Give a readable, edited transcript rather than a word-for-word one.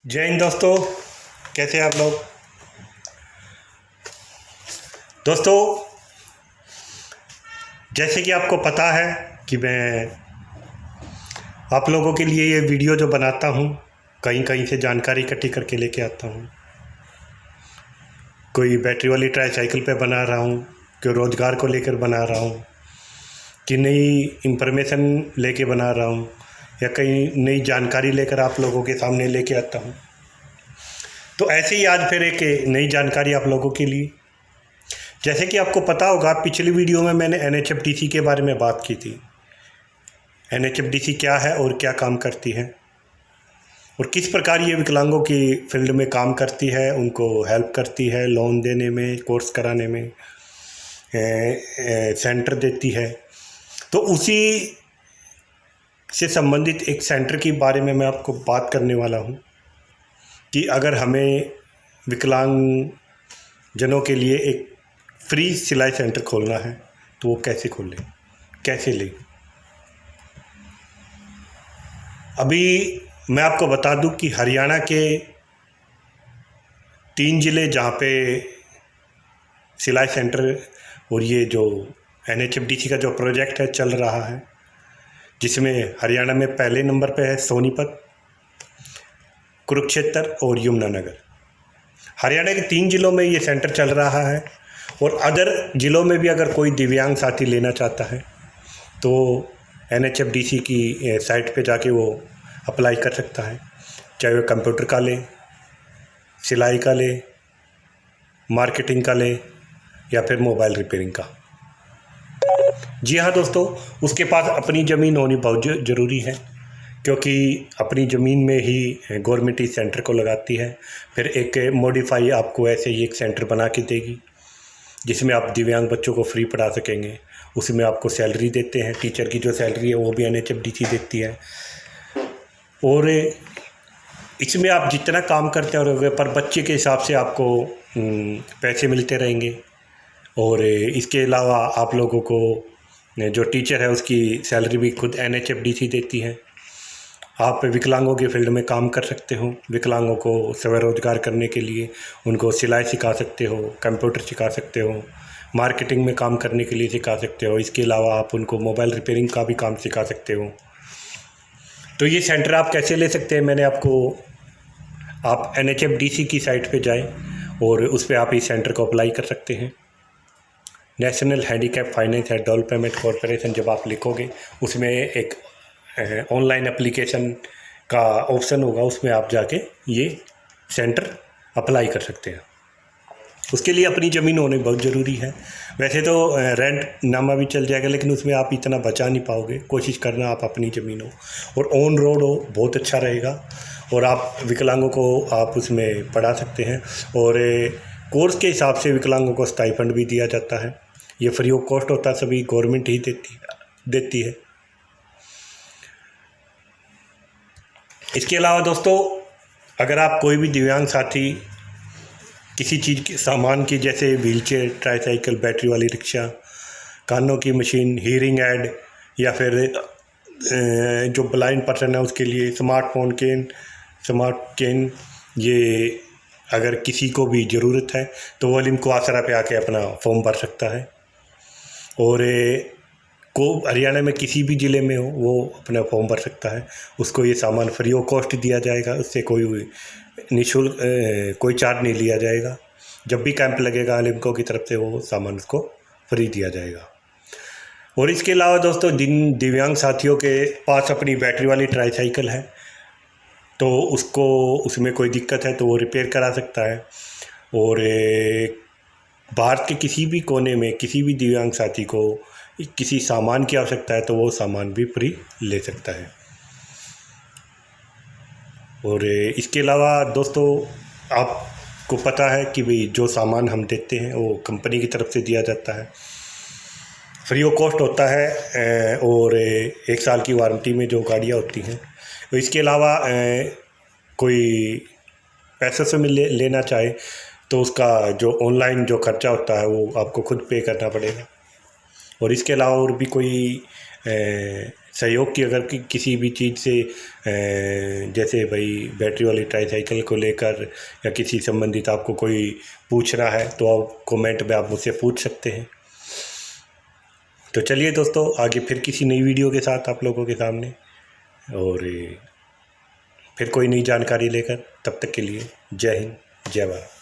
जय हिंद दोस्तों। कैसे हैं आप लोग। दोस्तों, जैसे कि आपको पता है कि मैं आप लोगों के लिए ये वीडियो जो बनाता हूँ, कहीं कहीं से जानकारी इकट्ठी करके लेके आता हूँ। कोई बैटरी वाली ट्राईसाइकिल पे बना रहा हूँ, कोई रोज़गार को लेकर बना रहा हूँ, कि नई इंफॉर्मेशन लेके बना रहा हूँ, या कहीं नई जानकारी लेकर आप लोगों के सामने लेके आता हूँ। तो ऐसे ही आज फिर एक नई जानकारी आप लोगों के लिए। जैसे कि आपको पता होगा, पिछली वीडियो में मैंने एनएचएफडीसी के बारे में बात की थी। एनएचएफडीसी क्या है और क्या काम करती है और किस प्रकार ये विकलांगों की फील्ड में काम करती है, उनको हेल्प करती है लोन देने में, कोर्स कराने में, सेंटर देती है। तो उसी से संबंधित एक सेंटर के बारे में मैं आपको बात करने वाला हूँ कि अगर हमें विकलांग जनों के लिए एक फ्री सिलाई सेंटर खोलना है तो वो कैसे खोलें, कैसे लें। अभी मैं आपको बता दूं कि हरियाणा के 3 ज़िले जहाँ पे सिलाई सेंटर और ये जो एनएचएफडीसी का जो प्रोजेक्ट है चल रहा है, जिसमें हरियाणा में पहले नंबर पे है सोनीपत, कुरुक्षेत्र और यमुनानगर। हरियाणा के 3 ज़िलों में ये सेंटर चल रहा है और अदर ज़िलों में भी अगर कोई दिव्यांग साथी लेना चाहता है तो एनएचएफडीसी की साइट पे जाके वो अप्लाई कर सकता है, चाहे वो कंप्यूटर का ले, सिलाई का ले, मार्केटिंग का ले या फिर मोबाइल रिपेयरिंग का। जी हाँ दोस्तों, उसके पास अपनी ज़मीन होनी बहुत ज़रूरी है, क्योंकि अपनी ज़मीन में ही गवर्नमेंट इस सेंटर को लगाती है। फिर एक मॉडिफाई आपको ऐसे ही एक सेंटर बना के देगी जिसमें आप दिव्यांग बच्चों को फ्री पढ़ा सकेंगे। उसमें आपको सैलरी देते हैं, टीचर की जो सैलरी है वो भी एनएचएफडीसी देती है। और इसमें आप जितना काम करते हैं पर बच्चे के हिसाब से आपको पैसे मिलते रहेंगे। और इसके अलावा आप लोगों को जो टीचर है उसकी सैलरी भी खुद एनएचएफडीसी देती है। आप विकलांगों के फील्ड में काम कर सकते हो, विकलांगों को स्वरोजगार करने के लिए उनको सिलाई सिखा सकते हो, कंप्यूटर सिखा सकते हो, मार्केटिंग में काम करने के लिए सिखा सकते हो। इसके अलावा आप उनको मोबाइल रिपेयरिंग का भी काम सिखा सकते हो। तो ये सेंटर आप कैसे ले सकते हैं, मैंने आपको, आप एनएचएफडीसी की साइट पे जाएं और उस पर आप इस सेंटर को अप्लाई कर सकते हैं। National handicap finance and development corporation जब आप लिखोगे, उसमें एक ऑनलाइन एप्लीकेशन का ऑप्शन होगा, उसमें आप जाके ये सेंटर अप्लाई कर सकते हैं। उसके लिए अपनी ज़मीन होनी बहुत ज़रूरी है। वैसे तो रेंट नामा भी चल जाएगा, लेकिन उसमें आप इतना बचा नहीं पाओगे। कोशिश करना आप अपनी ज़मीन हो और ऑन रोड हो, बहुत अच्छा रहेगा। और आप विकलांगों को आप उसमें पढ़ा सकते हैं। और कोर्स के हिसाब से विकलांगों को स्टाइपेंड भी दिया जाता है। ये फ्री ऑफ कॉस्ट होता है, सभी गवर्नमेंट ही देती है। इसके अलावा दोस्तों, अगर आप कोई भी दिव्यांग साथी किसी चीज़ के सामान की, जैसे व्हीलचेयर, ट्राईसाइकिल, बैटरी वाली रिक्शा, कानों की मशीन, हीयरिंग ऐड, या फिर जो ब्लाइंड पर्सन है उसके लिए स्मार्ट केन, ये अगर किसी को भी ज़रूरत है तो वो लिमको आसरा पे आके अपना फॉर्म भर सकता है। और को हरियाणा में किसी भी ज़िले में हो वो अपना फॉर्म भर सकता है। उसको ये सामान फ्री ऑफ कॉस्ट दिया जाएगा, उससे कोई निःशुल्क कोई चार्ज नहीं लिया जाएगा। जब भी कैंप लगेगा लिमको की तरफ से वो सामान उसको फ्री दिया जाएगा। और इसके अलावा दोस्तों, जिन दिव्यांग साथियों के पास अपनी बैटरी वाली ट्राईसाइकिल है तो उसको उसमें कोई दिक्कत है तो वो रिपेयर करा सकता है। और भारत के किसी भी कोने में किसी भी दिव्यांग साथी को किसी सामान की आवश्यकता है तो वो सामान भी फ्री ले सकता है। और इसके अलावा दोस्तों, आपको पता है कि भाई जो सामान हम देते हैं वो कंपनी की तरफ से दिया जाता है, फ्री ऑफ कॉस्ट होता है। और 1 साल की वारंटी में जो गाड़ियाँ होती हैं। तो इसके अलावा कोई पैसे से लेना चाहे तो उसका जो ऑनलाइन जो खर्चा होता है वो आपको खुद पे करना पड़ेगा। और इसके अलावा और भी कोई सहयोग की अगर किसी भी चीज़ से जैसे भाई बैटरी वाली ट्राईसाइकिल को लेकर या किसी संबंधित आपको कोई पूछना है तो आप कमेंट में आप मुझसे पूछ सकते हैं। तो चलिए दोस्तों, आगे फिर किसी नई वीडियो के साथ आप लोगों के सामने, और फिर कोई नई जानकारी लेकर, तब तक के लिए जय हिंद, जय भारत।